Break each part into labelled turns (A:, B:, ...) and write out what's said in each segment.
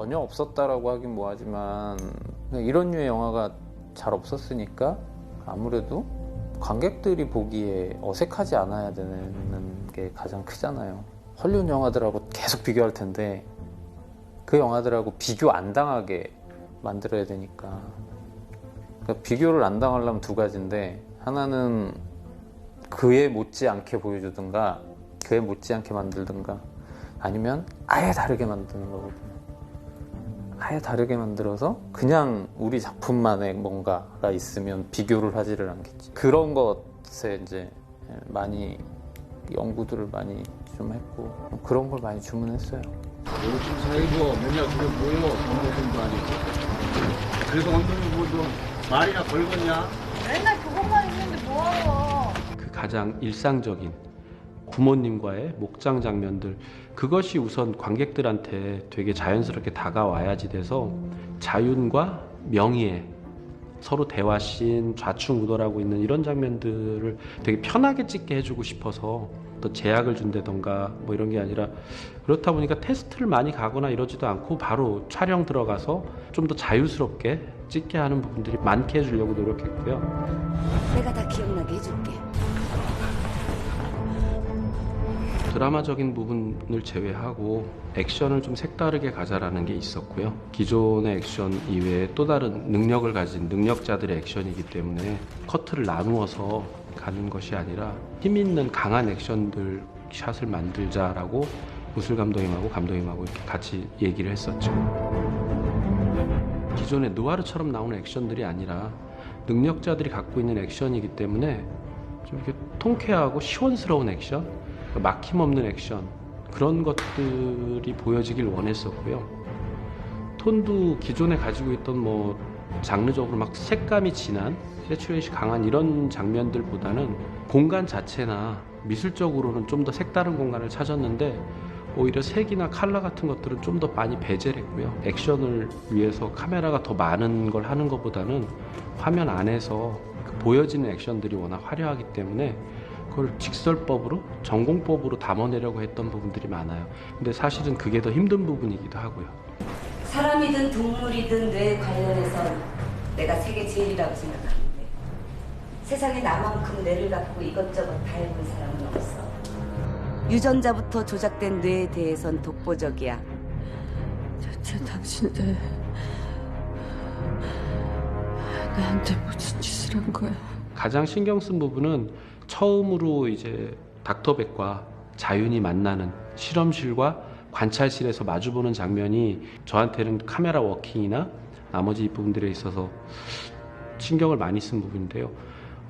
A: 전혀 없었다라고 하긴 뭐하지만 이런 류의 영화가 잘 없었으니까 아무래도 관객들이 보기에 어색하지 않아야 되는 게 가장 크잖아요. 헐리우드 영화들하고 계속 비교할 텐데 그 영화들하고 비교 안 당하게 만들어야 되니까. 그러니까 비교를 안 당하려면 두 가지인데, 하나는 그에 못지않게 보여주든가 그에 못지않게 만들든가, 아니면 아예 다르게 만드는 거거든요. 아예 다르게 만들어서 그냥 우리 작품만의 뭔가가 있으면 비교를 하지를 않겠지. 그런 것에 이제 많이 연구들을 많이 좀 했고 그런 걸 많이 주문했어요.
B: 요즘 사이고 맨날 그래 보여. 정보도 아니고. 그래서 오늘 뭐좀 말이나 걸겠냐?
C: 맨날 그것만 있는데 뭐하러.
D: 그 가장 일상적인 부모님과의 목장 장면들, 그것이 우선 관객들한테 되게 자연스럽게 다가와야지 돼서 자윤과 명희의 서로 대화씬, 좌충우돌하고 있는 이런 장면들을 되게 편하게 찍게 해주고 싶어서 또 제약을 준다던가 뭐 이런 게 아니라, 그렇다 보니까 테스트를 많이 가거나 이러지도 않고 바로 촬영 들어가서 좀 더 자유스럽게 찍게 하는 부분들이 많게 해주려고 노력했고요.
E: 내가 다 기억나게 해줄게.
D: 드라마적인 부분을 제외하고 액션을 좀 색다르게 가자라는 게 있었고요. 기존의 액션 이외에 또 다른 능력을 가진 능력자들의 액션이기 때문에 커트를 나누어서 가는 것이 아니라 힘 있는 강한 액션들 샷을 만들자라고 우슬 감독님하고 감독님하고 이렇게 같이 얘기를 했었죠. 기존의 느와르처럼 나오는 액션들이 아니라 능력자들이 갖고 있는 액션이기 때문에 좀 이렇게 통쾌하고 시원스러운 액션, 막힘없는 액션, 그런 것들이 보여지길 원했었고요. 톤도 기존에 가지고 있던 뭐 장르적으로 막 색감이 진한, 세츄레이션이 강한 이런 장면들보다는 공간 자체나 미술적으로는 좀 더 색다른 공간을 찾았는데, 오히려 색이나 컬러 같은 것들은 좀 더 많이 배제를 했고요. 액션을 위해서 카메라가 더 많은 걸 하는 것보다는 화면 안에서 그 보여지는 액션들이 워낙 화려하기 때문에 그걸 직설법으로, 전공법으로 담아내려고 했던 부분들이 많아요. 근데 사실은 그게 더 힘든 부분이기도 하고요.
E: 사람이든 동물이든 뇌에 관련해서 내가 세계 제일이라고 생각하는데, 세상에 나만큼 뇌를 갖고 이것저것 다 해본 사람은 없어. 유전자부터 조작된 뇌에 대해선 독보적이야.
F: 대체 당신들 나한테 무슨 짓을 한 거야?
D: 가장 신경 쓴 부분은 처음으로 이제 닥터백과 자윤이 만나는 실험실과 관찰실에서 마주보는 장면이 저한테는 카메라 워킹이나 나머지 부분들에 있어서 신경을 많이 쓴 부분인데요.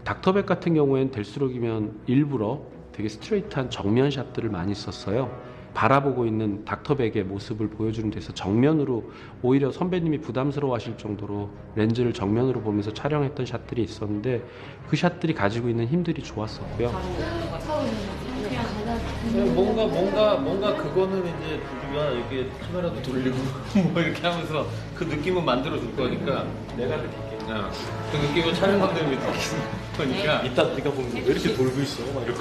D: 닥터백 같은 경우에는 될수록이면 일부러 되게 스트레이트한 정면 샷들을 많이 썼어요. 바라보고 있는 닥터백의 모습을 보여주는 데서 정면으로, 오히려 선배님이 부담스러워 하실 정도로 렌즈를 정면으로 보면서 촬영했던 샷들이 있었는데, 그 샷들이 가지고 있는 힘들이 좋았었고요.
G: 뭔가 그거는 이제 우리가 이렇게 카메라도 돌리고 뭐 이렇게 하면서 그 느낌은 만들어 줄 거니까 내가 느낄게. 그 느낌을 촬영 감독님이 느끼는 거니까 이따 네가 보면 왜 이렇게 돌고 있어? 막 이러고.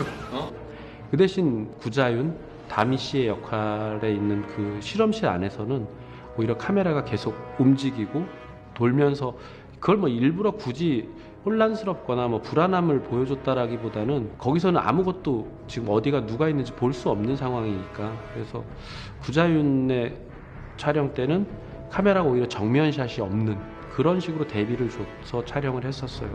D: 그 대신 구자윤, 다미 씨의 역할에 있는 그 실험실 안에서는 오히려 카메라가 계속 움직이고 돌면서, 그걸 뭐 일부러 굳이 혼란스럽거나 뭐 불안함을 보여줬다라기보다는 거기서는 아무것도 지금 어디가 누가 있는지 볼 수 없는 상황이니까. 그래서 구자윤의 촬영 때는 카메라가 오히려 정면샷이 없는 그런 식으로 대비를 줘서 촬영을 했었어요.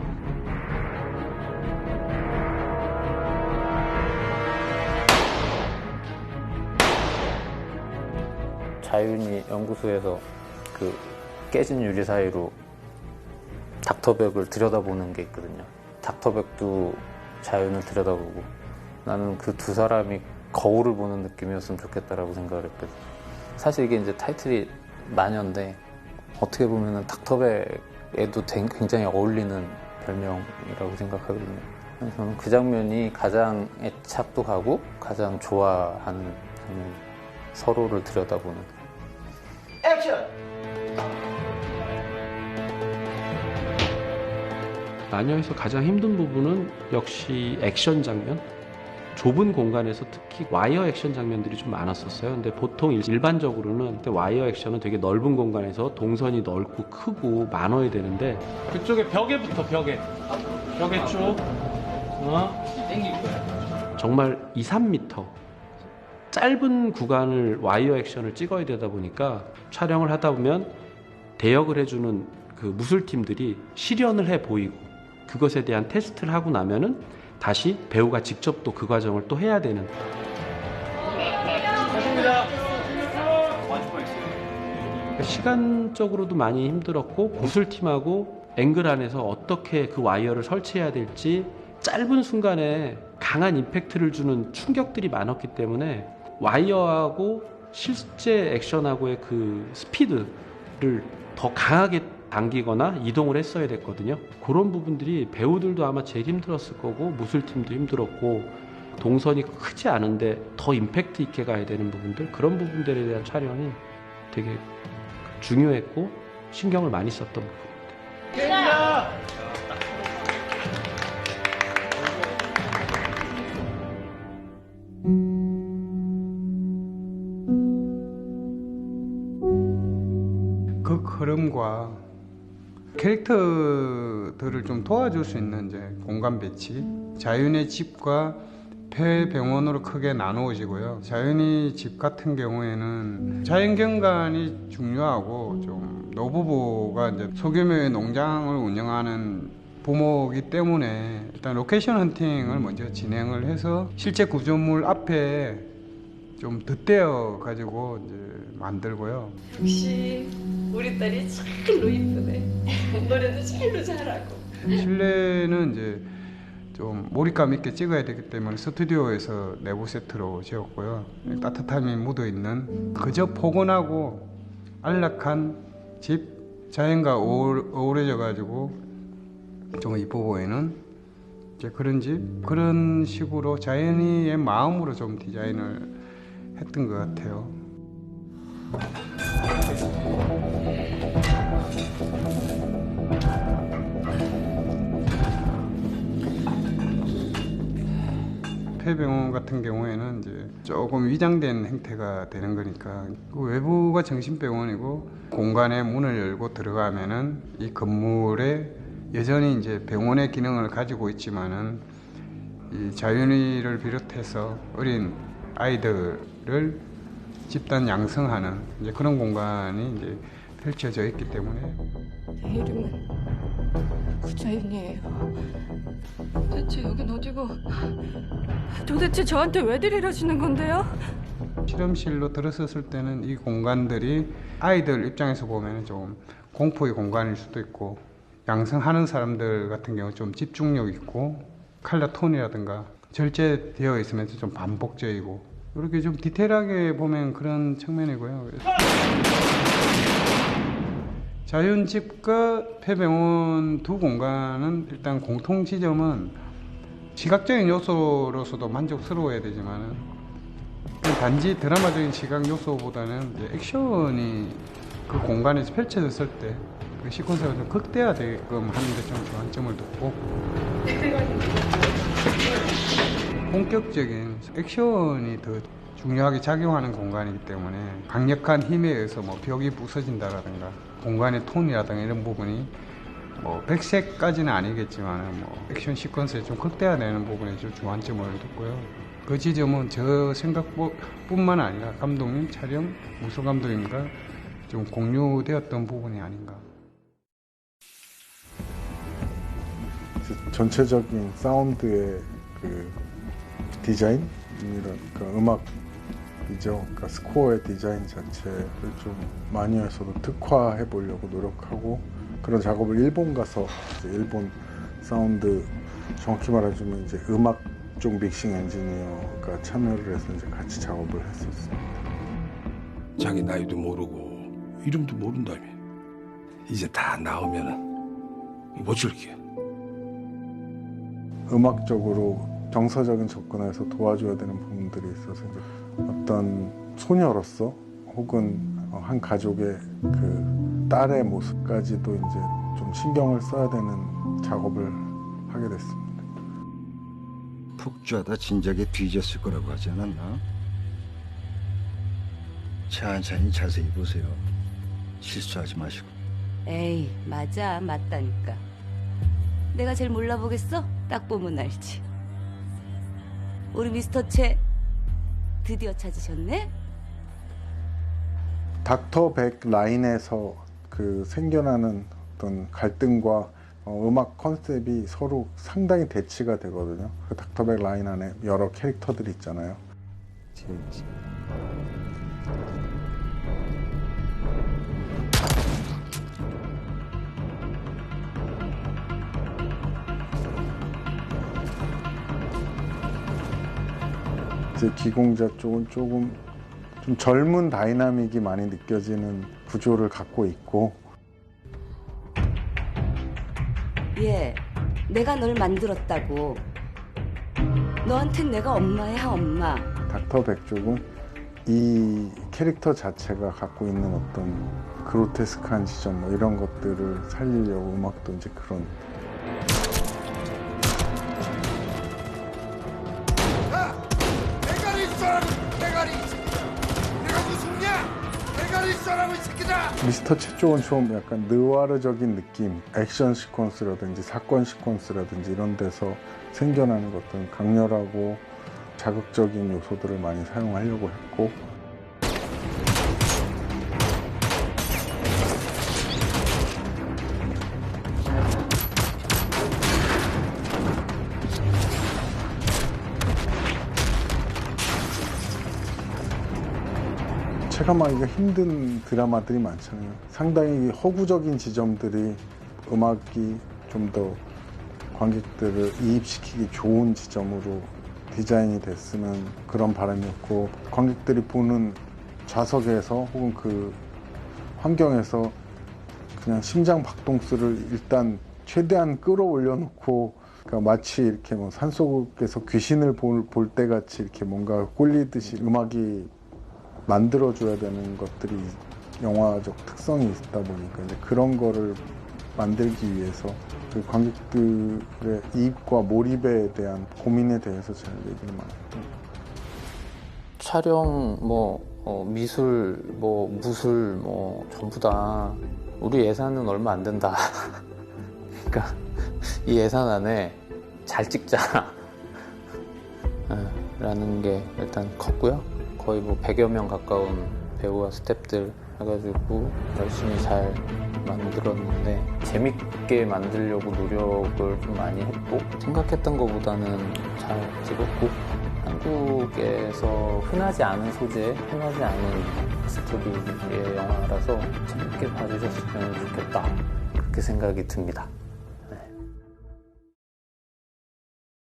A: 자윤이 연구소에서 그 깨진 유리 사이로 닥터백을 들여다보는 게 있거든요. 닥터백도 자윤을 들여다보고, 나는 그 두 사람이 거울을 보는 느낌이었으면 좋겠다라고 생각을 했거든요. 사실 이게 이제 타이틀이 마녀인데 어떻게 보면은 닥터백에도 굉장히 어울리는 별명이라고 생각하거든요. 그래서 저는 그 장면이 가장 애착도 가고 가장 좋아하는 장면, 서로를 들여다보는.
G: 액션!
D: 마녀에서 가장 힘든 부분은 역시 액션 장면, 좁은 공간에서 특히 와이어 액션 장면들이 좀 많았었어요. 근데 보통 일반적으로는 와이어 액션은 되게 넓은 공간에서 동선이 넓고 크고 많아야 되는데 그쪽에 벽에 쭉
G: 땡길 거야.
D: 정말 2, 3m 짧은 구간을 와이어 액션을 찍어야 되다 보니까 촬영을 하다 보면 대역을 해주는 그 무술팀들이 실연을 해 보이고 그것에 대한 테스트를 하고 나면은 다시 배우가 직접 또 그 과정을 또 해야 되는. 시간적으로도 많이 힘들었고 무술팀하고 앵글 안에서 어떻게 그 와이어를 설치해야 될지 짧은 순간에 강한 임팩트를 주는 충격들이 많았기 때문에 와이어하고 실제 액션하고의 그 스피드를 더 강하게 당기거나 이동을 했어야 됐거든요. 그런 부분들이 배우들도 아마 제일 힘들었을 거고 무술팀도 힘들었고 동선이 크지 않은데 더 임팩트 있게 가야 되는 부분들, 그런 부분들에 대한 촬영이 되게 중요했고 신경을 많이 썼던 부분입니다.
H: 그 흐름과 캐릭터들을 좀 도와줄 수 있는 이제 공간 배치, 자연의 집과 폐병원으로 크게 나누어지고요. 자연의 집 같은 경우에는 자연경관이 중요하고 좀 노부부가 이제 소규모의 농장을 운영하는 부모이기 때문에 일단 로케이션 헌팅을 먼저 진행을 해서 실제 구조물 앞에 좀 덧대어 가지고 이제 만들고요.
F: 역시 우리 딸이 제일로 이쁘네. 노래도 제일로 잘하고.
H: 실내는 이제 좀 몰입감 있게 찍어야 되기 때문에 스튜디오에서 내부 세트로 지었고요. 따뜻함이 묻어있는 그저 포근하고 안락한 집, 자연과 어우러져 가지고 좀 이뻐 보이는 이제 그런 집, 그런 식으로 자연이의 마음으로 좀 디자인을 했던 것 같아요. 폐병원 같은 경우에는 이제 조금 위장된 형태가 되는 거니까 그 외부가 정신병원이고 공간에 문을 열고 들어가면은 이 건물에 여전히 이제 병원의 기능을 가지고 있지만은 이 자연의를 비롯해서 어린 아이들을 집단 양성하는 이제 그런 공간이 이제 펼쳐져 있기 때문에.
F: 내 이름은 구자윤이에요. 대체 여긴 어디고? 도대체 저한테 왜들 이러시는 건데요?
H: 실험실로 들어섰을 때는 이 공간들이 아이들 입장에서 보면 좀 공포의 공간일 수도 있고, 양성하는 사람들 같은 경우 좀 집중력 있고 컬러 톤이라든가 절제되어 있으면서 좀 반복적이고 이렇게 좀 디테일하게 보면 그런 측면이고요. 자연집과 폐병원 두 공간은 일단 공통 지점은 시각적인 요소로서도 만족스러워야 되지만 단지 드라마적인 시각 요소보다는 이제 액션이 그 공간에서 펼쳐졌을 때 그 시퀀스가 좀 극대화되게끔 하는데 좀 주안점을 뒀고, 본격적인 액션이 더 중요하게 작용하는 공간이기 때문에 강력한 힘에 의해서 뭐 벽이 부서진다라든가 공간의 톤이라든가 이런 부분이 뭐 백색까지는 아니겠지만 뭐 액션 시퀀스에 좀 극대화되는 부분에 좀 주안점을 뒀고요. 그 지점은 저 생각뿐만 아니라 감독님, 촬영, 무술 감독님과 좀 공유되었던 부분이 아닌가.
I: 전체적인 사운드의 그 디자인, 그러니까 음악이죠. 그러니까 스코어의 디자인 자체를 좀 마니어에서도 특화해 보려고 노력하고 그런 작업을 일본 가서 이제 일본 사운드, 정확히 말하자면 이제 음악 쪽 믹싱 엔지니어가 참여를 해서 이제 같이 작업을 했었습니다.
J: 자기 나이도 모르고 이름도 모른다며. 이제 다 나오면은 못 줄게.
I: 음악적으로 정서적인 접근에서 도와줘야 되는 부분들이 있어서 이제 어떤 소녀로서 혹은 한 가족의 그 딸의 모습까지도 이제 좀 신경을 써야 되는 작업을 하게 됐습니다.
K: 폭주하다 진작에 뒤졌을 거라고 하지 않았나? 천천히 자세히 보세요. 실수하지 마시고.
E: 에이, 맞아. 맞다니까. 내가 제일 몰라보겠어? 딱 보면 알지. 우리 미스터 채 드디어 찾으셨네?
I: 닥터 백 라인에서 그 생겨나는 어떤 갈등과 음악 컨셉이 서로 상당히 대치가 되거든요. 그 닥터 백 라인 안에 여러 캐릭터들이 있잖아요. 이제 기공자 쪽은 조금 좀 젊은 다이나믹이 많이 느껴지는 구조를 갖고 있고,
E: 예, 내가 널 만들었다고. 너한텐 내가 엄마야, 엄마.
I: 닥터 백 쪽은 이 캐릭터 자체가 갖고 있는 어떤 그로테스크한 지점 뭐 이런 것들을 살리려고 음악도 이제 그런
J: 대가리 있어라고 대가리 내가 무슨냐 대가리 있어라고 이 새끼다.
I: 미스터 채 쪽은 좀 약간 느와르적인 느낌, 액션 시퀀스라든지 사건 시퀀스라든지 이런 데서 생겨나는 어떤 강렬하고 자극적인 요소들을 많이 사용하려고 했고, 체감하기가 힘든 드라마들이 많잖아요. 상당히 허구적인 지점들이 음악이 좀 더 관객들을 이입시키기 좋은 지점으로 디자인이 됐으면 그런 바람이었고, 관객들이 보는 좌석에서 혹은 그 환경에서 그냥 심장 박동수를 일단 최대한 끌어올려 놓고, 그러니까 마치 이렇게 뭐 산속에서 귀신을 볼 때 같이 이렇게 뭔가 꼴리듯이 음악이 만들어줘야 되는 것들이 영화적 특성이 있다 보니까 이제 그런 거를 만들기 위해서 그 관객들의 이입과 몰입에 대한 고민에 대해서 잘 얘기를 많이 했던 것 같아요.
A: 촬영, 미술, 무술, 전부 다 우리 예산은 얼마 안 된다. 그러니까 이 예산 안에 잘 찍자. 라는 게 일단 컸고요. 거의 100여 명 가까운 배우와 스태프들 해가지고 열심히 잘 만들었는데, 재밌게 만들려고 노력을 좀 많이 했고, 생각했던 것보다는 잘 찍었고, 한국에서 흔하지 않은 소재, 흔하지 않은 스토리의 영화라서 재밌게 봐주셨으면 좋겠다, 그렇게 생각이 듭니다.